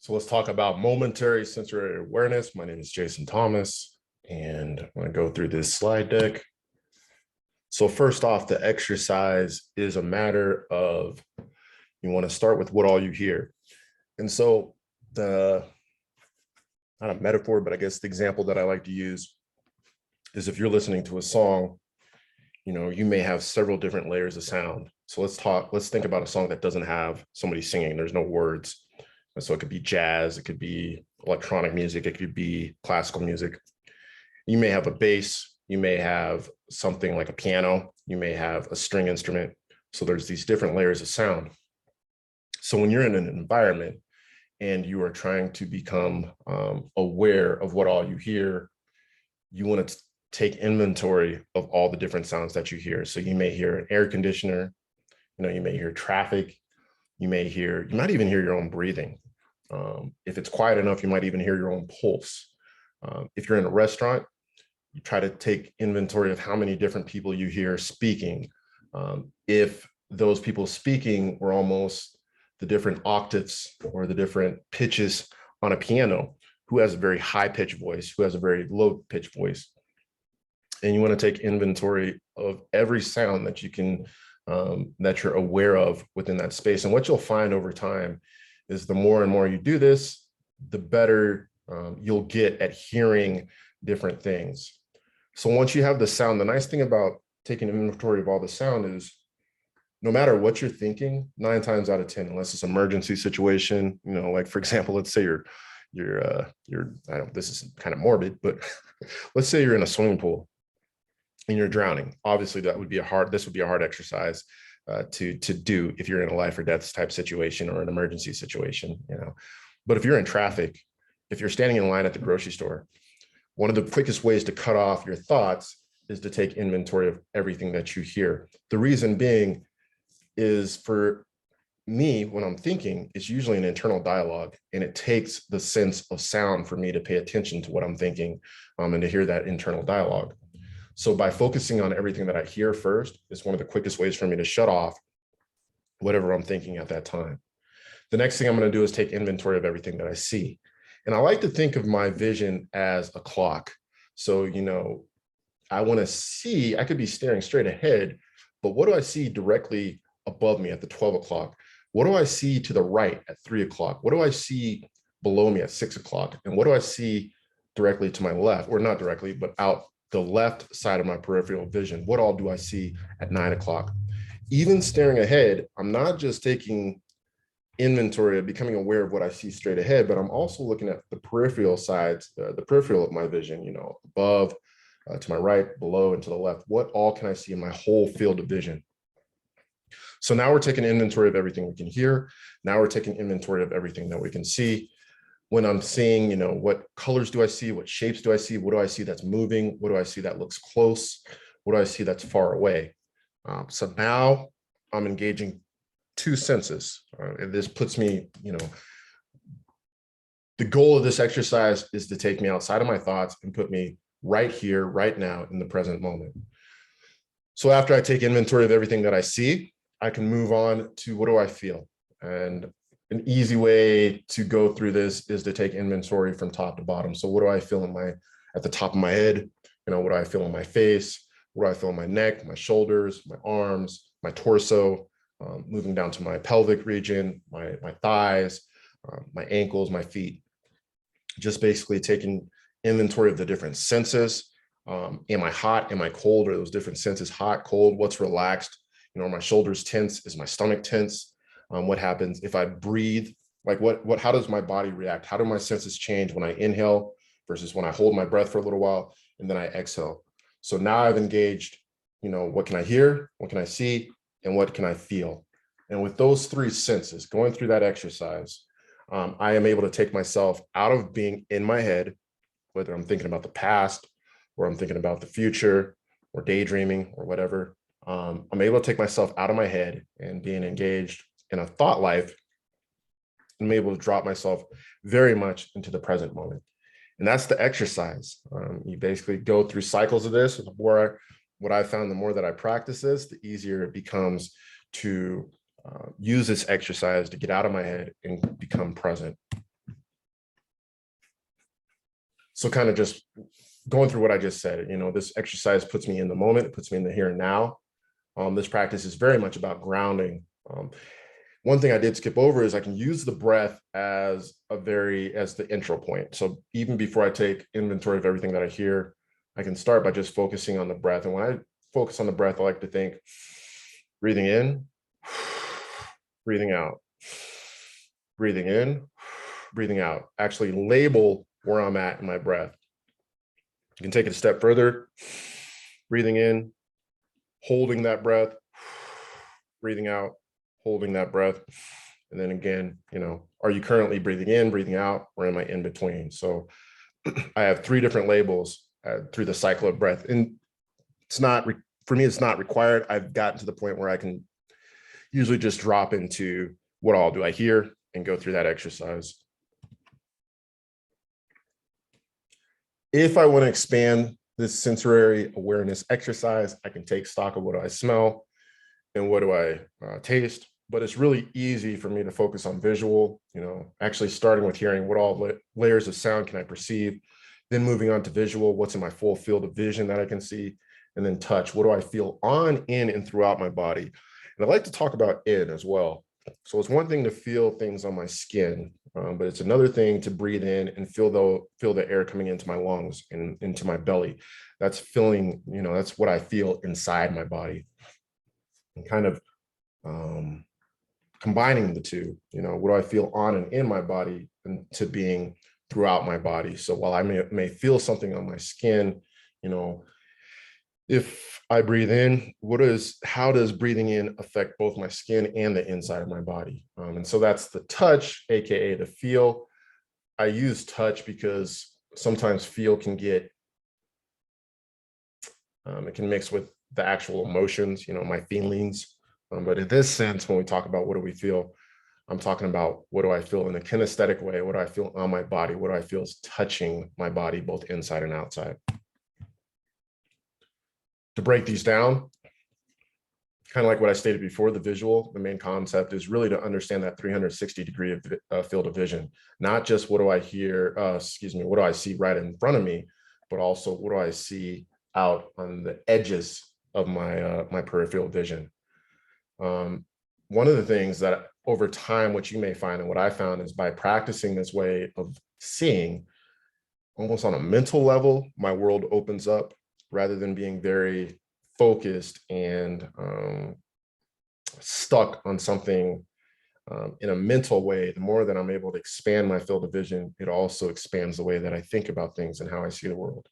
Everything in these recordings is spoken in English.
So let's talk about momentary sensory awareness. My name is Jason Thomas, and I'm going to go through this slide deck. So first off, the exercise is a matter of, you want to start with what all you hear. And so not a metaphor, but I guess the example that I like to use is if you're listening to a song, you may have several different layers of sound. So let's think about a song that doesn't have somebody singing. There's no words. So it could be jazz, it could be electronic music, it could be classical music. You may have a bass, you may have something like a piano, you may have a string instrument. So there's these different layers of sound. So when you're in an environment and you are trying to become aware of what all you hear, you want to take inventory of all the different sounds that you hear. So you may hear an air conditioner, you may hear traffic, you might even hear your own breathing. If it's quiet enough, you might even hear your own pulse. If you're in a restaurant, you try to take inventory of how many different people you hear speaking. If those people speaking were almost the different octaves or the different pitches on a piano, who has a very high pitched voice, who has a very low pitched voice. And you want to take inventory of every sound that you can, that you're aware of within that space. And what you'll find over time is the more and more you do this, the better you'll get at hearing different things. So once you have the sound, the nice thing about taking inventory of all the sound is no matter what you're thinking, 9 times out of 10, unless it's an emergency situation, like for example, let's say this is kind of morbid, but let's say you're in a swimming pool and you're drowning. Obviously this would be a hard exercise to do if you're in a life or death type situation or an emergency situation, But if you're in traffic, if you're standing in line at the grocery store, one of the quickest ways to cut off your thoughts is to take inventory of everything that you hear. The reason being is, for me, when I'm thinking, it's usually an internal dialogue, and it takes the sense of sound for me to pay attention to what I'm thinking and to hear that internal dialogue. So by focusing on everything that I hear first is one of the quickest ways for me to shut off whatever I'm thinking at that time. The next thing I'm going to do is take inventory of everything that I see. And I like to think of my vision as a clock. So, I want to see, I could be staring straight ahead, but what do I see directly above me at the 12 o'clock? What do I see to the right at 3 o'clock? What do I see below me at 6 o'clock? And what do I see directly to my left, or not directly, but out the left side of my peripheral vision? What all do I see at 9 o'clock? Even staring ahead, I'm not just taking inventory of becoming aware of what I see straight ahead, but I'm also looking at the peripheral sides, the peripheral of my vision, above, to my right, below, and to the left. What all can I see in my whole field of vision? So now we're taking inventory of everything we can hear. Now we're taking inventory of everything that we can see. When I'm seeing, what colors do I see? What shapes do I see? What do I see that's moving? What do I see that looks close? What do I see that's far away? So now I'm engaging 2 senses. And this puts me, the goal of this exercise is to take me outside of my thoughts and put me right here, right now, in the present moment. So after I take inventory of everything that I see, I can move on to what do I feel? And an easy way to go through this is to take inventory from top to bottom. So what do I feel at the top of my head? What do I feel in my face? What do I feel in my neck, my shoulders, my arms, my torso, moving down to my pelvic region, my thighs, my ankles, my feet. Just basically taking inventory of the different senses. Am I hot? Am I cold? Are those different senses hot, cold? What's relaxed? Are my shoulders tense? Is my stomach tense? What happens if I breathe? Like how does my body react? How do my senses change when I inhale versus when I hold my breath for a little while and then I exhale? So now I've engaged, what can I hear? What can I see? And what can I feel? And with those 3 senses, going through that exercise, I am able to take myself out of being in my head, whether I'm thinking about the past or I'm thinking about the future or daydreaming or whatever. I'm able to take myself out of my head and being engaged in a thought life. I'm able to drop myself very much into the present moment. And that's the exercise. You basically go through cycles of this. What I found, the more that I practice this, the easier it becomes to use this exercise to get out of my head and become present. So kind of just going through what I just said, this exercise puts me in the moment, it puts me in the here and now. This practice is very much about grounding. One thing I did skip over is I can use the breath as the intro point. So even before I take inventory of everything that I hear, I can start by just focusing on the breath. And when I focus on the breath, I like to think breathing in, breathing out, breathing in, breathing out. Actually label where I'm at in my breath. You can take it a step further, breathing in, holding that breath, breathing out, holding that breath. And then again, are you currently breathing in, breathing out, or am I in between? So I have 3 different labels through the cycle of breath. And for me, it's not required. I've gotten to the point where I can usually just drop into what all do I hear and go through that exercise. If I want to expand this sensory awareness exercise, I can take stock of what do I smell and what do I taste. But it's really easy for me to focus on visual, actually starting with hearing what all layers of sound can I perceive, then moving on to visual, what's in my full field of vision that I can see, and then touch, what do I feel on, in, and throughout my body. And I like to talk about in as well. So it's one thing to feel things on my skin, but it's another thing to breathe in and feel the air coming into my lungs and into my belly. That's feeling, that's what I feel inside my body. And kind of combining the two, what do I feel on and in my body and to being throughout my body. So while I may feel something on my skin, if I breathe in, how does breathing in affect both my skin and the inside of my body? And so that's the touch, AKA the feel. I use touch because sometimes feel can get, it can mix with the actual emotions, my feelings. But in this sense, when we talk about what do we feel, I'm talking about what do I feel in a kinesthetic way? What do I feel on my body? What do I feel is touching my body, both inside and outside? To break these down, kind of like what I stated before, the visual, the main concept is really to understand that 360-degree field of vision, not just what do I hear, what do I see right in front of me, but also what do I see out on the edges of my peripheral vision. One of the things that over time, what you may find and what I found is by practicing this way of seeing, almost on a mental level, my world opens up rather than being very focused and stuck on something in a mental way. The more that I'm able to expand my field of vision, it also expands the way that I think about things and how I see the world.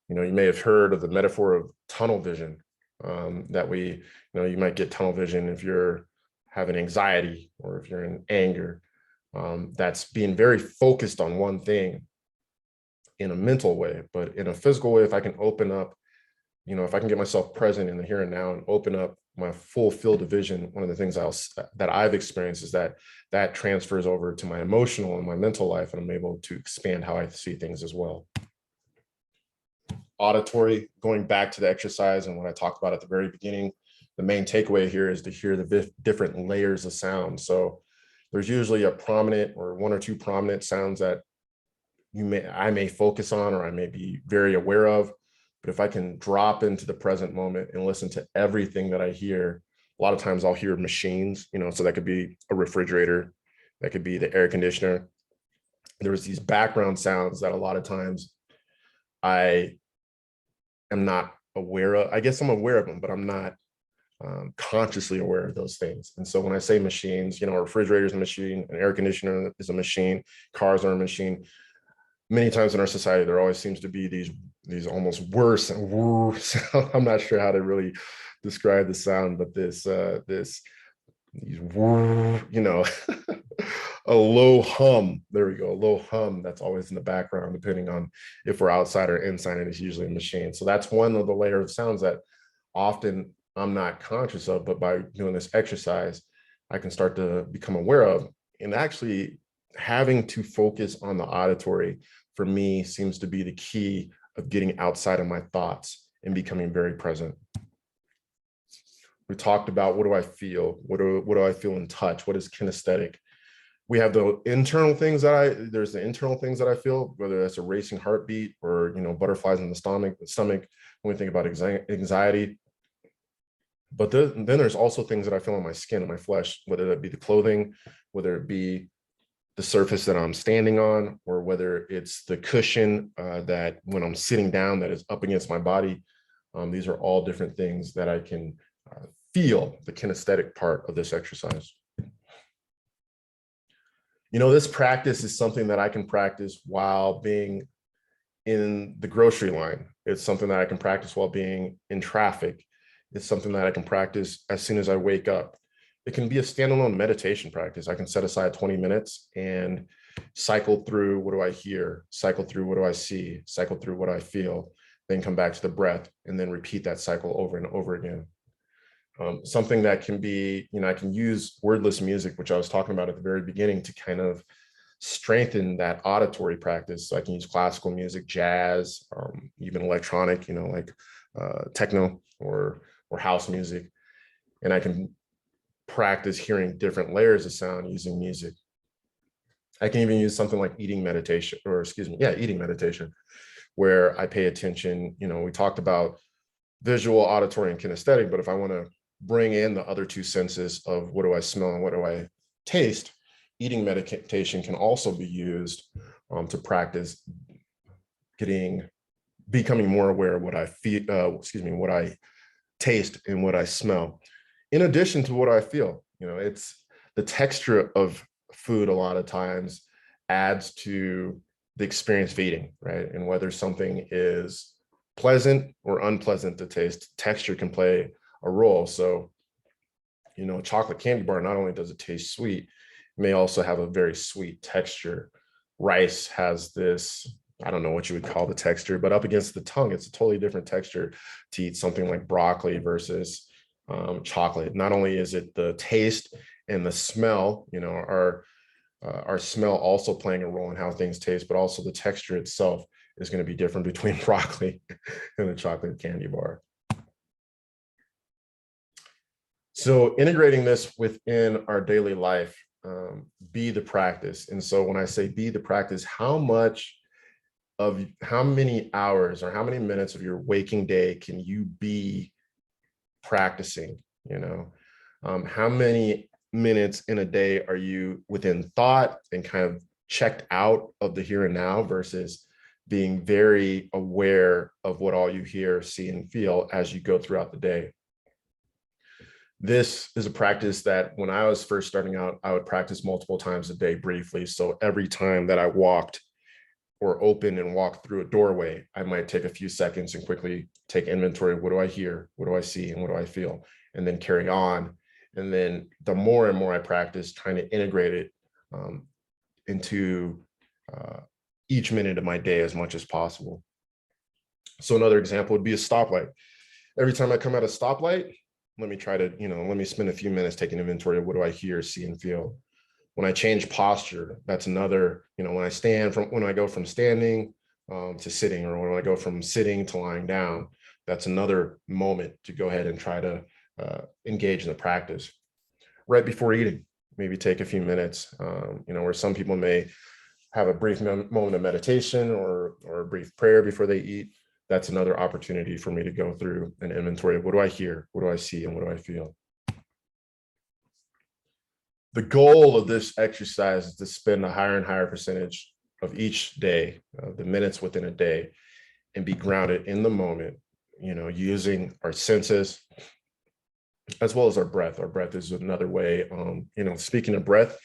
You may have heard of the metaphor of tunnel vision, that you might get tunnel vision if you're having anxiety or if you're in anger. That's being very focused on one thing in a mental way, but in a physical way, if I can open up, if I can get myself present in the here and now and open up my full field of vision, one of the things that I've experienced is that transfers over to my emotional and my mental life, and I'm able to expand how I see things as well. Auditory, going back to the exercise and what I talked about at the very beginning, the main takeaway here is to hear the different layers of sound. So there's usually a prominent or 1 or 2 prominent sounds that I may focus on or I may be very aware of. But if I can drop into the present moment and listen to everything that I hear, a lot of times I'll hear machines, so that could be a refrigerator, that could be the air conditioner. There's these background sounds that a lot of times I am not aware of. I guess I'm aware of them, but I'm not consciously aware of those things. And so when I say machines, a refrigerator is a machine, an air conditioner is a machine, cars are a machine. Many times in our society, there always seems to be these almost worse and worse. I'm not sure how to really describe the sound, but these a low hum. There we go, a low hum that's always in the background, depending on if we're outside or inside, and it's usually a machine. So that's one of the layers of sounds that often I'm not conscious of, but by doing this exercise, I can start to become aware of. And actually having to focus on the auditory for me seems to be the key of getting outside of my thoughts and becoming very present. We talked about what do I feel? What do I feel in touch? What is kinesthetic? We have there's the internal things that I feel, whether that's a racing heartbeat or, butterflies in the stomach when we think about anxiety. But then there's also things that I feel on my skin and my flesh, whether that be the clothing, whether it be the surface that I'm standing on, or whether it's the cushion that when I'm sitting down that is up against my body. These are all different things that I can feel the kinesthetic part of this exercise. This practice is something that I can practice while being in the grocery line. It's something that I can practice while being in traffic. It's something that I can practice as soon as I wake up. It can be a standalone meditation practice. I can set aside 20 minutes and cycle through, what do I hear? Cycle through, what do I see? Cycle through what I feel, then come back to the breath, and then repeat that cycle over and over again. Something that can be, I can use wordless music, which I was talking about at the very beginning, to kind of strengthen that auditory practice. So I can use classical music, jazz, even electronic, like techno or house music. And I can practice hearing different layers of sound using music. I can even use something like eating meditation, where I pay attention. We talked about visual, auditory, and kinesthetic, but if I want to bring in the other two senses of what do I smell and what do I taste, eating meditation can also be used to practice becoming more aware of what I feel, what I taste and what I smell. In addition to what I feel, it's the texture of food a lot of times adds to the experience of eating, right? And whether something is pleasant or unpleasant to taste, texture can play a role. So, a chocolate candy bar, not only does it taste sweet, it may also have a very sweet texture. Rice has this, I don't know what you would call the texture, but up against the tongue, it's a totally different texture to eat something like broccoli versus chocolate. Not only is it the taste and the smell, our smell also playing a role in how things taste, but also the texture itself is going to be different between broccoli and a chocolate candy bar. So integrating this within our daily life, be the practice. And so when I say be the practice, how many hours or how many minutes of your waking day can you be practicing? How many minutes in a day are you within thought and kind of checked out of the here and now versus being very aware of what all you hear, see, and feel as you go throughout the day? This is a practice that when I was first starting out, I would practice multiple times a day briefly. So every time that I walked or opened and walked through a doorway, I might take a few seconds and quickly take inventory. What do I hear? What do I see? And what do I feel? And then carry on. And then the more and more I practice, trying to integrate it into each minute of my day as much as possible. So another example would be a stoplight. Every time I come at a stoplight, let me spend a few minutes taking inventory of what do I hear, see, and feel. When I change posture, that's another, when I go from standing to sitting, or when I go from sitting to lying down, that's another moment to go ahead and try to engage in the practice. Right before eating, maybe take a few minutes, where some people may have a brief moment of meditation or a brief prayer before they eat. That's another opportunity for me to go through an inventory of what do I hear, what do I see, and what do I feel. The goal of this exercise is to spend a higher and higher percentage of each day, the minutes within a day, and be grounded in the moment, using our senses as well as our breath. Our breath is another way. Speaking of breath,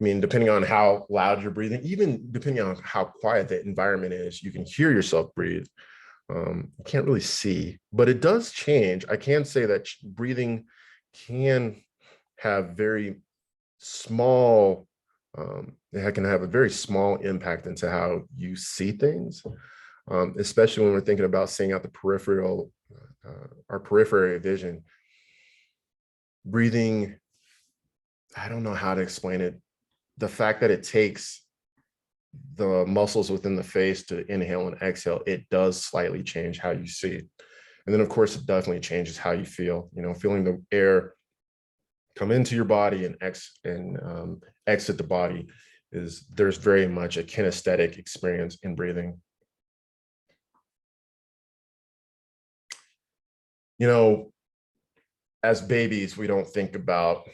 depending on how loud you're breathing, even depending on how quiet the environment is, you can hear yourself breathe. You can't really see, but it does change. I can say that breathing can have very small, it can have a very small impact into how you see things, especially when we're thinking about seeing out the our periphery vision. Breathing, I don't know how to explain it. The fact that it takes the muscles within the face to inhale and exhale, it does slightly change how you see. And then of course, it definitely changes how you feel, feeling the air come into your body and exit the body, is there's very much a kinesthetic experience in breathing. You know, as babies, we don't think about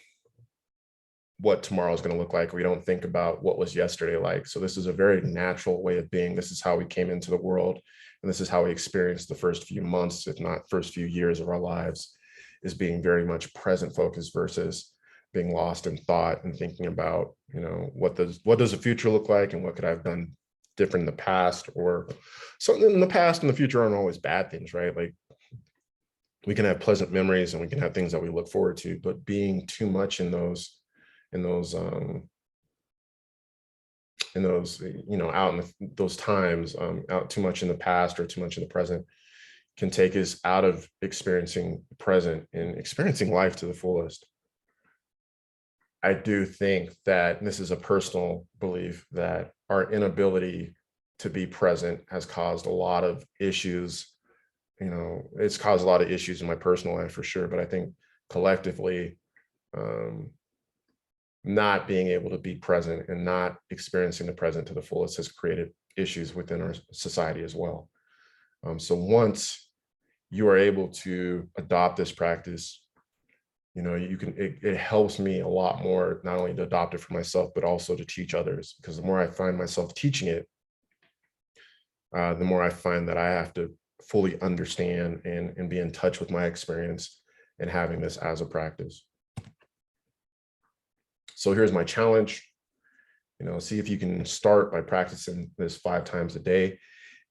what tomorrow is going to look like. We don't think about what was yesterday like. So this is a very natural way of being. This is how we came into the world. And this is how we experienced the first few months, if not first few years of our lives, is being very much present focused versus being lost in thought and thinking about, you know, what does the future look like and what could I have done different in the past, or something in the past and the future aren't always bad things, right? Like, we can have pleasant memories and we can have things that we look forward to, but being too much in those, you know, out in those times, out too much in the past or too much in the present, can take us out of experiencing the present and experiencing life to the fullest. I do think that, and this is a personal belief, that our inability to be present has caused a lot of issues. You know, it's caused a lot of issues in my personal life for sure, but I think collectively, not being able to be present and not experiencing the present to the fullest has created issues within our society as well. So once you are able to adopt this practice, you know, you can, it helps me a lot more, not only to adopt it for myself, but also to teach others, because the more I find myself teaching it, the more I find that I have to fully understand and be in touch with my experience and having this as a practice. So here's my challenge. You know, see if you can start by practicing this 5 times a day.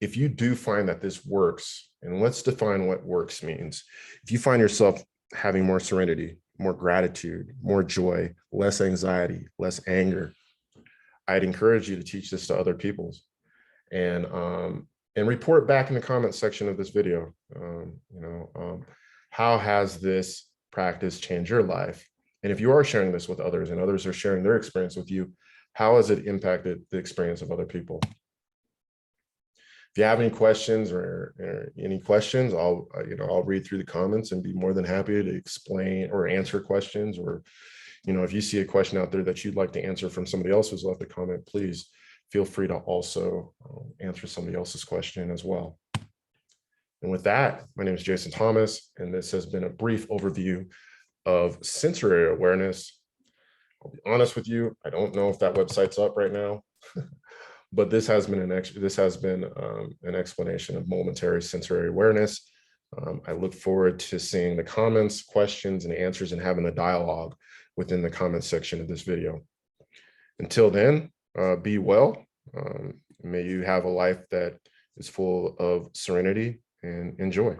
If you do find that this works, and let's define what works means. If you find yourself having more serenity, more gratitude, more joy, less anxiety, less anger, I'd encourage you to teach this to other people, and report back in the comments section of this video. How has this practice changed your life? And if you are sharing this with others and others are sharing their experience with you, how has it impacted the experience of other people? If you have any questions or I'll read through the comments and be more than happy to explain or answer questions. Or, you know, if you see a question out there that you'd like to answer from somebody else who's left a comment, please feel free to also answer somebody else's question as well. And with that, my name is Jason Thomas, and this has been a brief overview of sensory awareness. I'll be honest with you, I don't know if that website's up right now, but this has been an explanation of momentary sensory awareness. I look forward to seeing the comments, questions, and answers, and having a dialogue within the comments section of this video. Until then, be well. May you have a life that is full of serenity and enjoy.